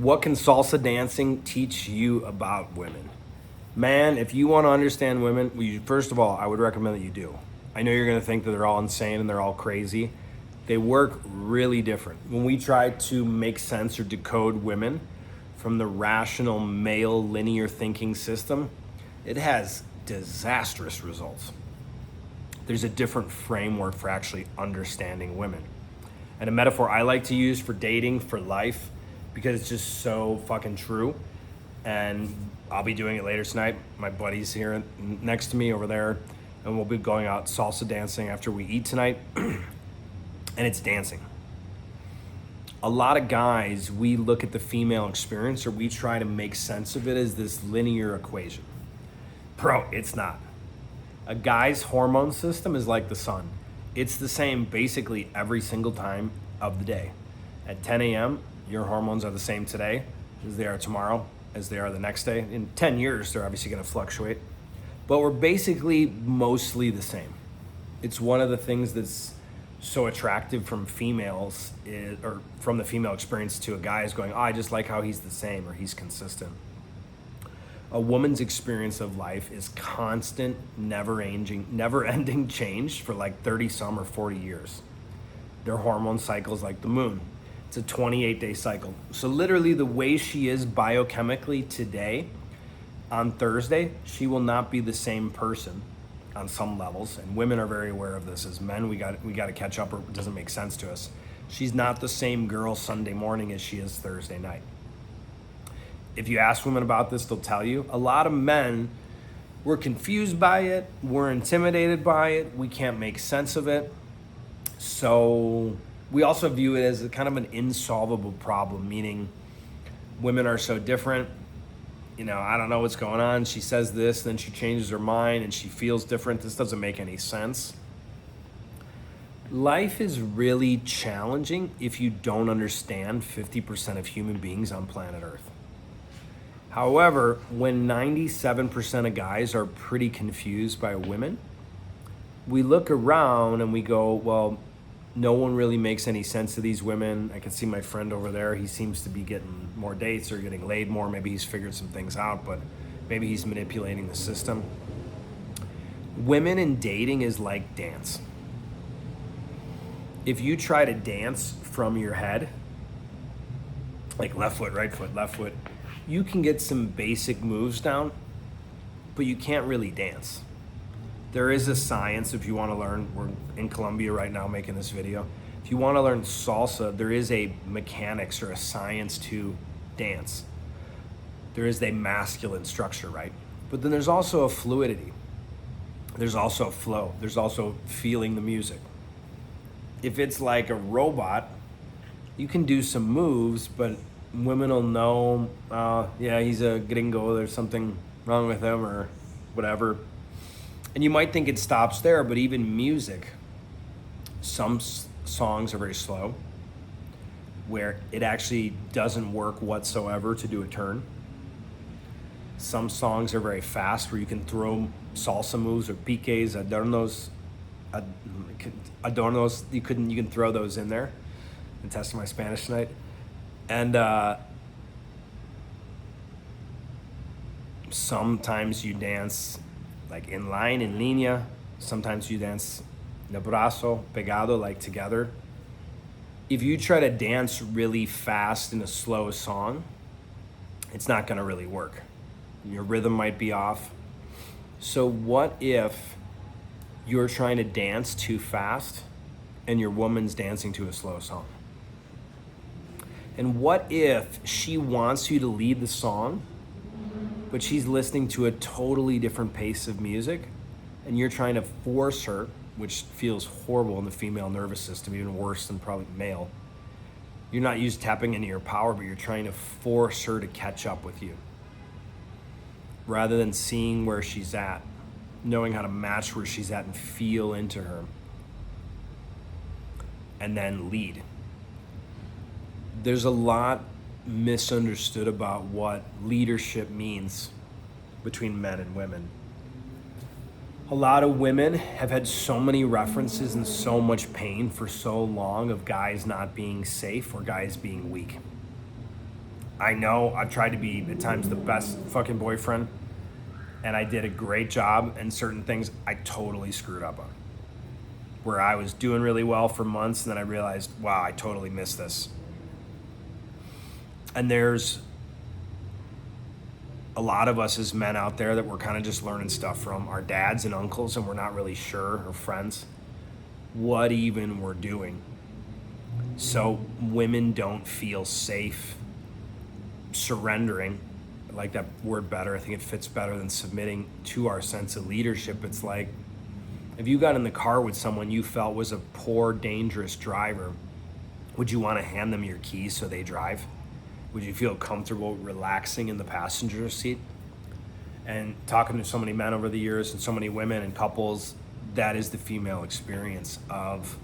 What can salsa dancing teach you about women? Man, if you want to understand women, first of all, I would recommend that you do. I know you're going to think that they're all insane and they're all crazy. They work really different. When we try to make sense or decode women from the rational male linear thinking system, it has disastrous results. There's a different framework for actually understanding women. And a metaphor I like to use for dating, for life, because it's just so fucking true. And I'll be doing it later tonight. My buddy's here next to me over there, and we'll be going out salsa dancing after we eat tonight. And it's dancing. A lot of guys, we look at the female experience or we try to make sense of it as this linear equation. Bro, it's not. A guy's hormone system is like the sun. It's the same basically every single time of the day. At 10 a.m., your hormones are the same today as they are tomorrow, as they are the next day. In 10 years, they're obviously going to fluctuate. But we're basically mostly the same. It's one of the things that's so attractive from females, or from the female experience to a guy is going, oh, I just like how he's the same or he's consistent. A woman's experience of life is constant, never-ending change for like 30 some or 40 years. Their hormone cycle is like the moon. It's a 28-day cycle. So literally the way she is biochemically today, on Thursday, she will not be the same person on some levels. And women are very aware of this. As men, we got to catch up or it doesn't make sense to us. She's not the same girl Sunday morning as she is Thursday night. If you ask women about this, they'll tell you. A lot of men, we're confused by it. We're intimidated by it. We can't make sense of it. So we also view it as a kind of an insolvable problem, meaning women are so different. You know, I don't know what's going on. She says this, then she changes her mind and she feels different. This doesn't make any sense. Life is really challenging if you don't understand 50% of human beings on planet Earth. However, when 97% of guys are pretty confused by women, we look around and we go, well, no one really makes any sense to these women. I can see my friend over there. He seems to be getting more dates or getting laid more. Maybe he's figured some things out, but maybe he's manipulating the system. Women in dating is like dance. If you try to dance from your head, like left foot, right foot, left foot, you can get some basic moves down, but you can't really dance. There is a science if you want to learn. We're in Colombia right now making this video. If you want to learn salsa, there is a mechanics or a science to dance. There is a masculine structure, right? But then there's also a fluidity. There's also a flow. There's also feeling the music. If it's like a robot, you can do some moves, but women will know, yeah, he's a gringo, there's something wrong with him or whatever. And you might think it stops there, but even music, some songs are very slow, where it actually doesn't work whatsoever to do a turn. Some songs are very fast, where you can throw salsa moves or piques, adornos. You can throw those in there. I'm testing my Spanish tonight. And sometimes you dance like in line, in línea. Sometimes you dance de brazo, pegado, like together. If you try to dance really fast in a slow song, it's not gonna really work. Your rhythm might be off. So what if you're trying to dance too fast and your woman's dancing to a slow song? And what if she wants you to lead the song, but she's listening to a totally different pace of music, and you're trying to force her, which feels horrible in the female nervous system, even worse than probably male. You're not used tapping into your power, but you're trying to force her to catch up with you. Rather than seeing where she's at, knowing how to match where she's at and feel into her, and then lead. There's a lot misunderstood about what leadership means between men and women. A lot of women have had so many references and so much pain for so long of guys not being safe or guys being weak. I know I've tried to be at times the best fucking boyfriend, and I did a great job, and certain things I totally screwed up on. Where I was doing really well for months, and then I realized, wow, I totally missed this. And there's a lot of us as men out there that we're kind of just learning stuff from our dads and uncles, and we're not really sure, or friends, what even we're doing. So women don't feel safe surrendering. I like that word better. I think it fits better than submitting to our sense of leadership. It's like if you got in the car with someone you felt was a poor, dangerous driver, would you want to hand them your keys so they drive? Would you feel comfortable relaxing in the passenger seat? And talking to so many men over the years and so many women and couples, that is the female experience of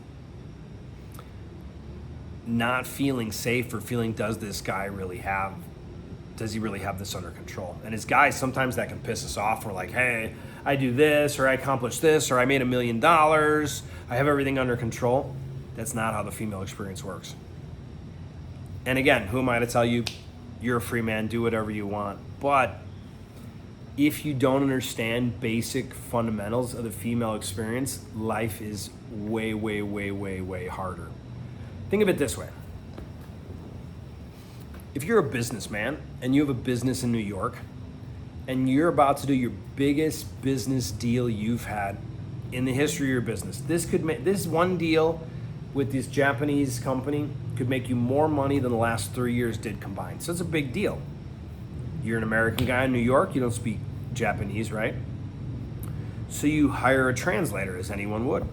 not feeling safe or feeling, does he really have this under control? And as guys, sometimes that can piss us off. We're like, hey, I do this, or I accomplished this, or I made $1 million. I have everything under control. That's not how the female experience works. And again, who am I to tell you, you're a free man, do whatever you want. But if you don't understand basic fundamentals of the female experience, life is way, way, way, way, way harder. Think of it this way. If you're a businessman and you have a business in New York and you're about to do your biggest business deal you've had in the history of your business, this one deal with this Japanese company could make you more money than the last 3 years did combined. So it's a big deal. You're an American guy in New York, you don't speak Japanese, right? So you hire a translator, as anyone would.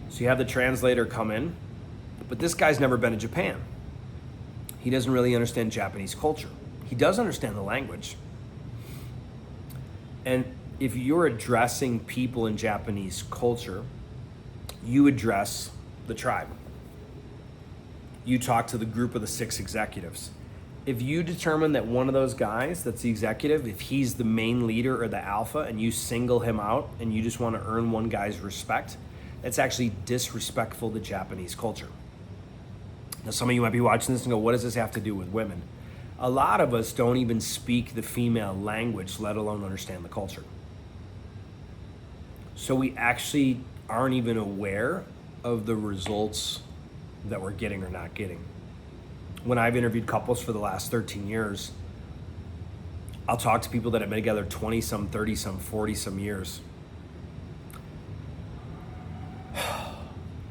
So you have the translator come in, but this guy's never been to Japan. He doesn't really understand Japanese culture. He does understand the language. And if you're addressing people in Japanese culture, you address the tribe. You talk to the group of the 6 executives. If you determine that one of those guys that's the executive, if he's the main leader or the alpha, and you single him out and you just want to earn one guy's respect, that's actually disrespectful to Japanese culture. Now, some of you might be watching this and go, what does this have to do with women? A lot of us don't even speak the female language, let alone understand the culture. So we actually aren't even aware of the results that we're getting or not getting. When I've interviewed couples for the last 13 years, I'll talk to people that have been together 20 some, 30 some, 40 some years.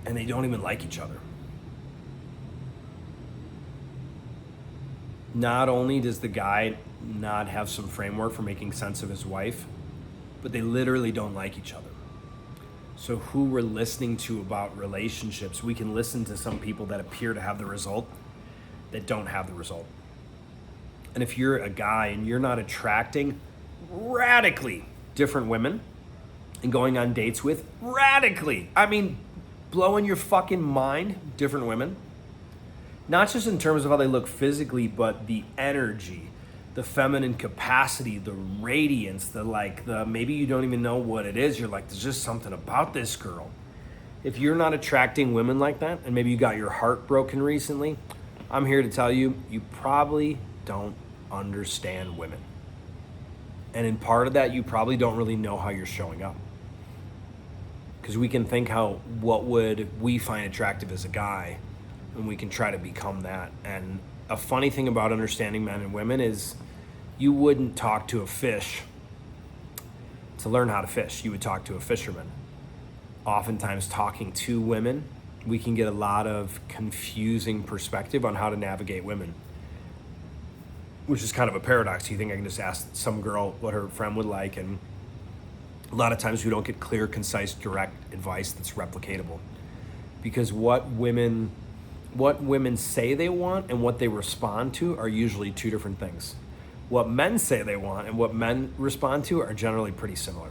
And they don't even like each other. Not only does the guy not have some framework for making sense of his wife, but they literally don't like each other. So who we're listening to about relationships, we can listen to some people that appear to have the result that don't have the result. And if you're a guy and you're not attracting radically different women and going on dates with radically, blowing your fucking mind, different women, not just in terms of how they look physically, but the energy, the feminine capacity, the radiance, maybe you don't even know what it is. You're like, there's just something about this girl. If you're not attracting women like that, and maybe you got your heart broken recently, I'm here to tell you, you probably don't understand women. And in part of that, you probably don't really know how you're showing up. Because we can think what would we find attractive as a guy, and we can try to become that. And a funny thing about understanding men and women is you wouldn't talk to a fish to learn how to fish. You would talk to a fisherman. Oftentimes talking to women, we can get a lot of confusing perspective on how to navigate women, which is kind of a paradox. You think I can just ask some girl what her friend would like, and a lot of times we don't get clear, concise, direct advice that's replicatable. Because what women say they want and what they respond to are usually two different things. What men say they want and what men respond to are generally pretty similar.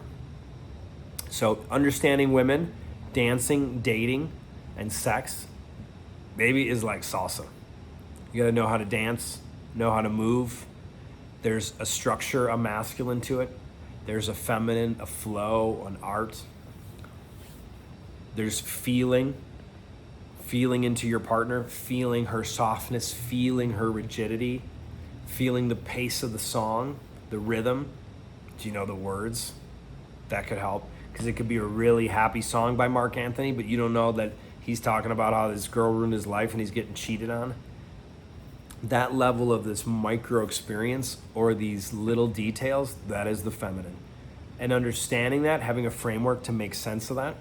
So understanding women, dancing, dating, and sex, maybe is like salsa. You gotta know how to dance, know how to move. There's a structure, a masculine to it. There's a feminine, a flow, an art. There's feeling into your partner, feeling her softness, feeling her rigidity, feeling the pace of the song, the rhythm. Do you know the words? That could help, because it could be a really happy song by Mark Anthony, but you don't know that he's talking about how this girl ruined his life and he's getting cheated on. That level of this micro experience or these little details, that is the feminine. And understanding that, having a framework to make sense of that,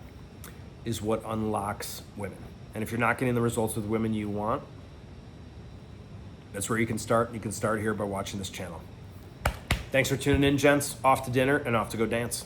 is what unlocks women. And if you're not getting the results with women you want, that's where you can start. You can start here by watching this channel. Thanks for tuning in, gents. Off to dinner and off to go dance.